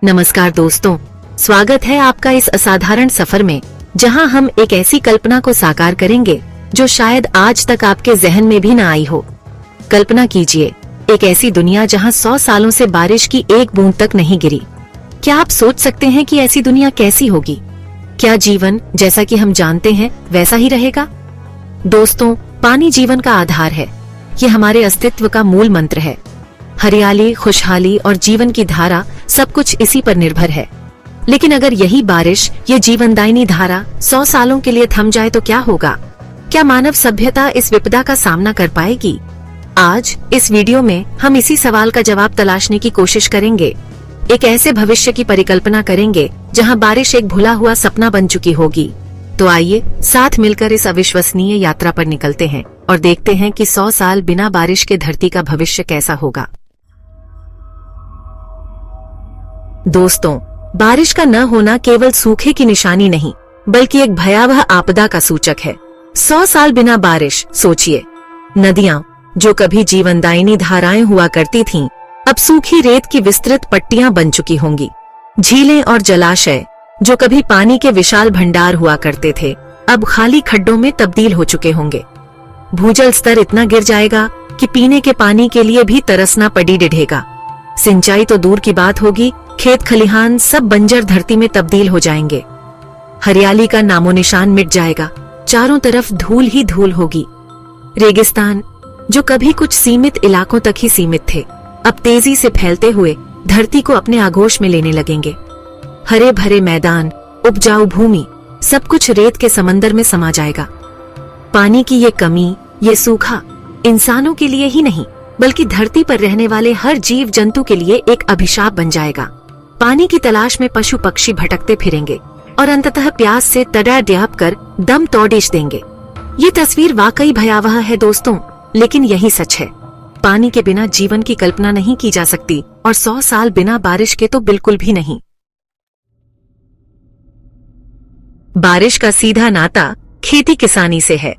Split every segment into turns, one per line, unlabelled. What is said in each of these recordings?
नमस्कार दोस्तों, स्वागत है आपका इस असाधारण सफर में, जहां हम एक ऐसी कल्पना को साकार करेंगे जो शायद आज तक आपके जहन में भी न आई हो। कल्पना कीजिए, एक ऐसी दुनिया जहां 100 सालों से बारिश की एक बूंद तक नहीं गिरी। क्या आप सोच सकते हैं कि ऐसी दुनिया कैसी होगी? क्या जीवन जैसा कि हम जानते हैं वैसा ही रहेगा? दोस्तों, पानी जीवन का आधार है। ये हमारे अस्तित्व का मूल मंत्र है। हरियाली, खुशहाली और जीवन की धारा सब कुछ इसी पर निर्भर है। लेकिन अगर यही बारिश, ये जीवनदायिनी धारा 100 सालों के लिए थम जाए तो क्या होगा? क्या मानव सभ्यता इस विपदा का सामना कर पाएगी? आज इस वीडियो में हम इसी सवाल का जवाब तलाशने की कोशिश करेंगे। एक ऐसे भविष्य की परिकल्पना करेंगे जहां बारिश एक भुला हुआ सपना बन चुकी होगी। तो आइए साथ मिलकर इस अविश्वसनीय यात्रा पर निकलते हैं और देखते हैं कि 100 साल बिना बारिश के धरती का भविष्य कैसा होगा। दोस्तों, बारिश का न होना केवल सूखे की निशानी नहीं, बल्कि एक भयावह आपदा का सूचक है। 100 साल बिना बारिश, सोचिए। नदियां, जो कभी जीवनदायिनी धाराएं हुआ करती थीं, अब सूखी रेत की विस्तृत पट्टियां बन चुकी होंगी। झीलें और जलाशय, जो कभी पानी के विशाल भंडार हुआ करते थे, अब खाली खड्डों में तब्दील हो चुके होंगे। भूजल स्तर इतना गिर जाएगा कि पीने के पानी के लिए भी तरसना पड़ी डिढ़ेगा। सिंचाई तो दूर की बात होगी, खेत खलिहान सब बंजर धरती में तब्दील हो जाएंगे। हरियाली का नामो निशान मिट जाएगा, चारों तरफ धूल ही धूल होगी। रेगिस्तान, जो कभी कुछ सीमित इलाकों तक ही सीमित थे, अब तेजी से फैलते हुए धरती को अपने आगोश में लेने लगेंगे। हरे भरे मैदान, उपजाऊ भूमि, सब कुछ रेत के समंदर में समा जाएगा। पानी की ये कमी, ये सूखा इंसानों के लिए ही नहीं, बल्कि धरती पर रहने वाले हर जीव जंतु के लिए एक अभिशाप बन जाएगा। पानी की तलाश में पशु पक्षी भटकते फिरेंगे और अंततः प्यास से तड़प कर दम तोड़ देंगे। ये तस्वीर वाकई भयावह है दोस्तों, लेकिन यही सच है। पानी के बिना जीवन की कल्पना नहीं की जा सकती, और 100 साल बिना बारिश के तो बिल्कुल भी नहीं। बारिश का सीधा नाता खेती किसानी से है।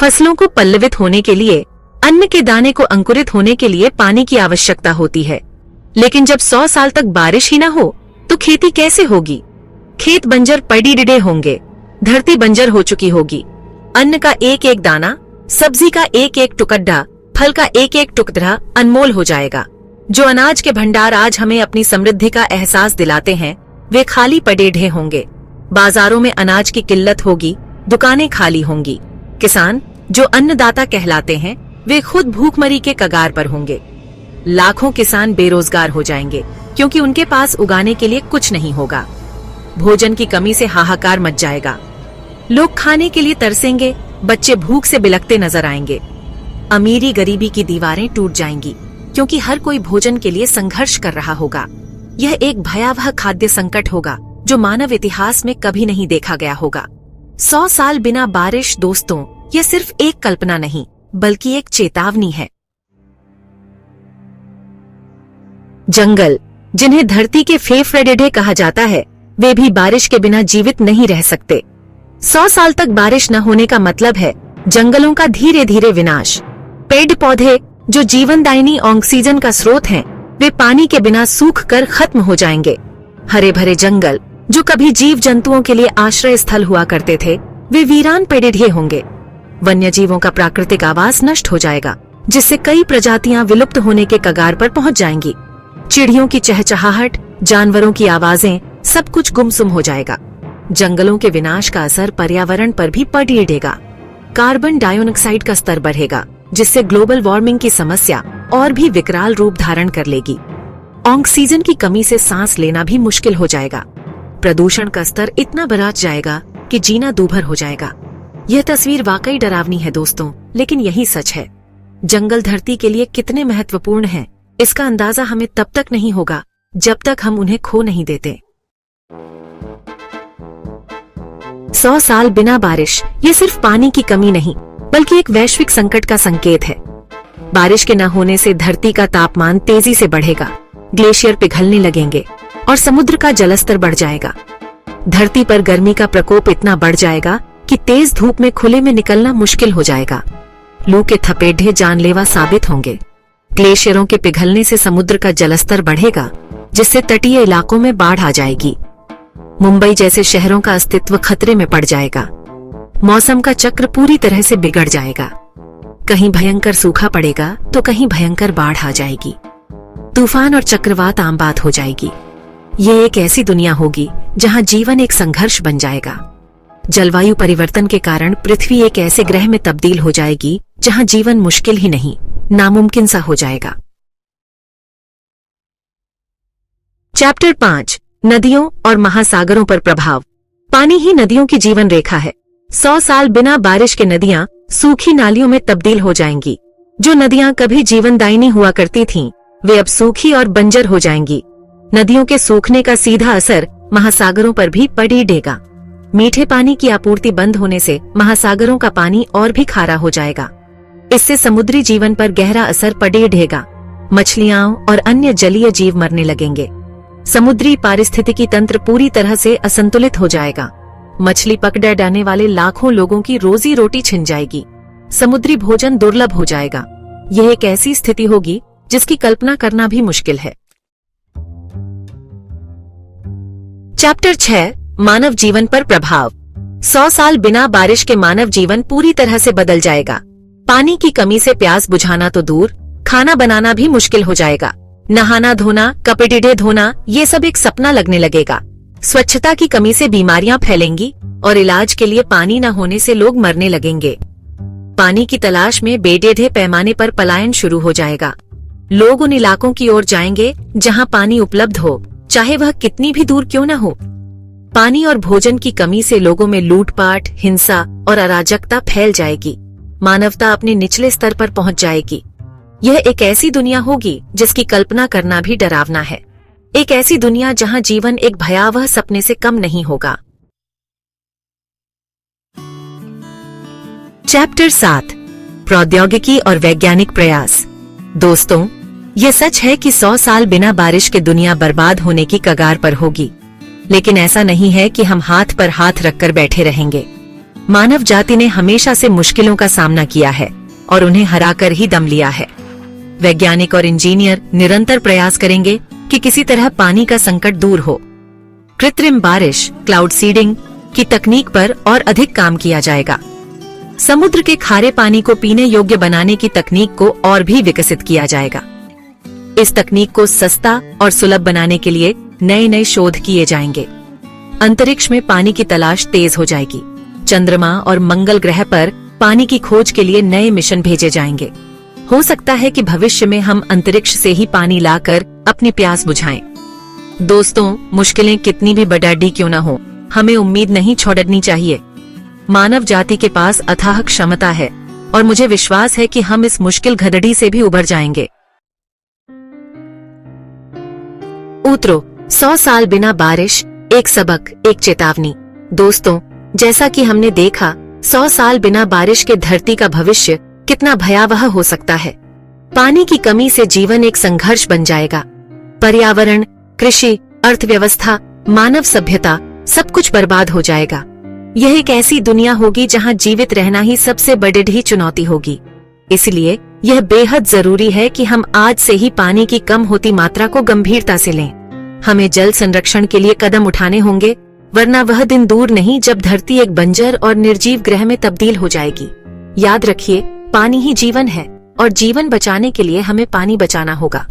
फसलों को पल्लवित होने के लिए, अन्न के दाने को अंकुरित होने के लिए पानी की आवश्यकता होती है। लेकिन जब 100 साल तक बारिश ही न हो तो खेती कैसे होगी? खेत बंजर पड़ी डिडे होंगे, धरती बंजर हो चुकी होगी। अन्न का एक एक दाना, सब्जी का एक एक टुकड़ा, फल का एक एक टुकड़ा अनमोल हो जाएगा। जो अनाज के भंडार आज हमें अपनी समृद्धि का एहसास दिलाते हैं, वे खाली पड़े ढे होंगे। बाजारों में अनाज की किल्लत होगी, दुकानें खाली होंगी। किसान, जो अन्नदाता कहलाते हैं, वे खुद भूखमरी के कगार पर होंगे। लाखों किसान बेरोजगार हो जाएंगे, क्योंकि उनके पास उगाने के लिए कुछ नहीं होगा। भोजन की कमी से हाहाकार मच जाएगा। लोग खाने के लिए तरसेंगे, बच्चे भूख से बिलखते नजर आएंगे। अमीरी गरीबी की दीवारें टूट जाएंगी, क्योंकि हर कोई भोजन के लिए संघर्ष कर रहा होगा। यह एक भयावह खाद्य संकट होगा जो मानव इतिहास में कभी नहीं देखा गया होगा। 100 साल बिना बारिश दोस्तों, यह सिर्फ एक कल्पना नहीं, बल्कि एक चेतावनी है। जंगल, जिन्हें धरती के फेफड़े कहा जाता है, वे भी बारिश के बिना जीवित नहीं रह सकते। 100 साल तक बारिश न होने का मतलब है जंगलों का धीरे धीरे विनाश। पेड़ पौधे, जो जीवनदायिनी ऑक्सीजन का स्रोत हैं, वे पानी के बिना सूख कर खत्म हो जाएंगे। हरे भरे जंगल, जो कभी जीव जंतुओं के लिए आश्रय स्थल हुआ करते थे, वे वीरान पड़े ढे होंगे। वन्य जीवों का प्राकृतिक आवास नष्ट हो जाएगा, जिससे कई प्रजातियां विलुप्त होने के कगार पर पहुंच जाएंगी। चिड़ियों की चहचहाहट, जानवरों की आवाजें, सब कुछ गुमसुम हो जाएगा। जंगलों के विनाश का असर पर्यावरण पर भी पड़ेगा। कार्बन डाइऑक्साइड का स्तर बढ़ेगा, जिससे ग्लोबल वार्मिंग की समस्या और भी विकराल रूप धारण कर लेगी। ऑक्सीजन की कमी से सांस लेना भी मुश्किल हो जाएगा। प्रदूषण का स्तर इतना बढ़ जाएगा कि जीना दूभर हो जाएगा। यह तस्वीर वाकई डरावनी है दोस्तों, लेकिन यही सच है। जंगल धरती के लिए कितने महत्वपूर्ण हैं, इसका अंदाजा हमें तब तक नहीं होगा जब तक हम उन्हें खो नहीं देते। 100 साल बिना बारिश, ये सिर्फ पानी की कमी नहीं, बल्कि एक वैश्विक संकट का संकेत है। बारिश के न होने से धरती का तापमान तेजी से बढ़ेगा, ग्लेशियर पिघलने लगेंगे और समुद्र का जलस्तर बढ़ जाएगा। धरती पर गर्मी का प्रकोप इतना बढ़ जाएगा कि तेज धूप में खुले में निकलना मुश्किल हो जाएगा। लू के थपेड़े जानलेवा साबित होंगे। ग्लेशियरों के पिघलने से समुद्र का जलस्तर बढ़ेगा जिससे तटीय इलाकों में बाढ़ आ जाएगी। मुंबई जैसे शहरों का अस्तित्व खतरे में पड़ जाएगा। मौसम का चक्र पूरी तरह से बिगड़ जाएगा। कहीं भयंकर सूखा पड़ेगा तो कहीं भयंकर बाढ़ आ जाएगी। तूफान और चक्रवात आम बात हो जाएगी। ये एक ऐसी दुनिया होगी जहां जीवन एक संघर्ष बन जाएगा। जलवायु परिवर्तन के कारण पृथ्वी एक ऐसे ग्रह में तब्दील हो जाएगी जहां जीवन मुश्किल ही नहीं, नामुमकिन सा हो जाएगा। चैप्टर 5 नदियों और महासागरों पर प्रभाव। पानी ही नदियों की जीवन रेखा है। 100 साल बिना बारिश के नदियां सूखी नालियों में तब्दील हो जाएंगी। जो नदियां कभी जीवनदायिनी हुआ करती थीं, वे अब सूखी और बंजर हो जाएंगी। नदियों के सूखने का सीधा असर महासागरों पर भी पड़ेगा। मीठे पानी की आपूर्ति बंद होने से महासागरों का पानी और भी खारा हो जाएगा। इससे समुद्री जीवन पर गहरा असर पड़ेगा। मछलियां और अन्य जलीय जीव मरने लगेंगे। समुद्री पारिस्थितिकी तंत्र पूरी तरह से असंतुलित हो जाएगा। मछली पकड़ने वाले लाखों लोगों की रोजी रोटी छिन जाएगी। समुद्री भोजन दुर्लभ हो जाएगा। यह एक ऐसी स्थिति होगी जिसकी कल्पना करना भी मुश्किल है। चैप्टर 6 मानव जीवन पर प्रभाव। 100 साल बिना बारिश के मानव जीवन पूरी तरह से बदल जाएगा। पानी की कमी से प्यास बुझाना तो दूर, खाना बनाना भी मुश्किल हो जाएगा। नहाना धोना, कपड़े धोना, ये सब एक सपना लगने लगेगा। स्वच्छता की कमी से बीमारियां फैलेंगी और इलाज के लिए पानी न होने से लोग मरने लगेंगे। पानी की तलाश में बेढे पैमाने पर पलायन शुरू हो जाएगा। लोग उन इलाकों की ओर जाएंगे जहां पानी उपलब्ध हो, चाहे वह कितनी भी दूर क्यों न हो। पानी और भोजन की कमी से लोगों में लूटपाट, हिंसा और अराजकता फैल जाएगी। मानवता अपने निचले स्तर पर पहुंच जाएगी। यह एक ऐसी दुनिया होगी जिसकी कल्पना करना भी डरावना है। एक ऐसी दुनिया जहां जीवन एक भयावह सपने से कम नहीं होगा। चैप्टर 7 प्रौद्योगिकी और वैज्ञानिक प्रयास। दोस्तों, ये सच है कि 100 साल बिना बारिश के दुनिया बर्बाद होने की कगार पर होगी, लेकिन ऐसा नहीं है कि हम हाथ पर हाथ रखकर बैठे रहेंगे। मानव जाति ने हमेशा से मुश्किलों का सामना किया है और उन्हें हराकर ही दम लिया है। वैज्ञानिक और इंजीनियर निरंतर प्रयास करेंगे कि किसी तरह पानी का संकट दूर हो। कृत्रिम बारिश, क्लाउड सीडिंग की तकनीक पर और अधिक काम किया जाएगा। समुद्र के खारे पानी को पीने योग्य बनाने की तकनीक को और भी विकसित किया जाएगा। इस तकनीक को सस्ता और सुलभ बनाने के लिए नए नए शोध किए जाएंगे। अंतरिक्ष में पानी की तलाश तेज हो जाएगी। चंद्रमा और मंगल ग्रह पर पानी की खोज के लिए नए मिशन भेजे जाएंगे। हो सकता है कि भविष्य में हम अंतरिक्ष से ही पानी लाकर अपनी प्यास बुझाएं। दोस्तों, मुश्किलें कितनी भी बड़ी क्यों न हो, हमें उम्मीद नहीं छोड़नी चाहिए। मानव जाति के पास अथाह क्षमता है और मुझे विश्वास है कि हम इस मुश्किल घड़ी से भी उबर जाएंगे। उतरो, 100 साल बिना बारिश, एक सबक, एक चेतावनी। दोस्तों, जैसा कि हमने देखा, 100 साल बिना बारिश के धरती का भविष्य कितना भयावह हो सकता है। पानी की कमी से जीवन एक संघर्ष बन जाएगा। पर्यावरण, कृषि, अर्थव्यवस्था, मानव सभ्यता, सब कुछ बर्बाद हो जाएगा। यह एक ऐसी दुनिया होगी जहां जीवित रहना ही सबसे बड़ी चुनौती होगी। इसलिए यह बेहद जरूरी है कि हम आज से ही पानी की कम होती मात्रा को गंभीरता से लें। हमें जल संरक्षण के लिए कदम उठाने होंगे, वरना वह दिन दूर नहीं जब धरती एक बंजर और निर्जीव ग्रह में तब्दील हो जाएगी। याद रखिए, पानी ही जीवन है और जीवन बचाने के लिए हमें पानी बचाना होगा।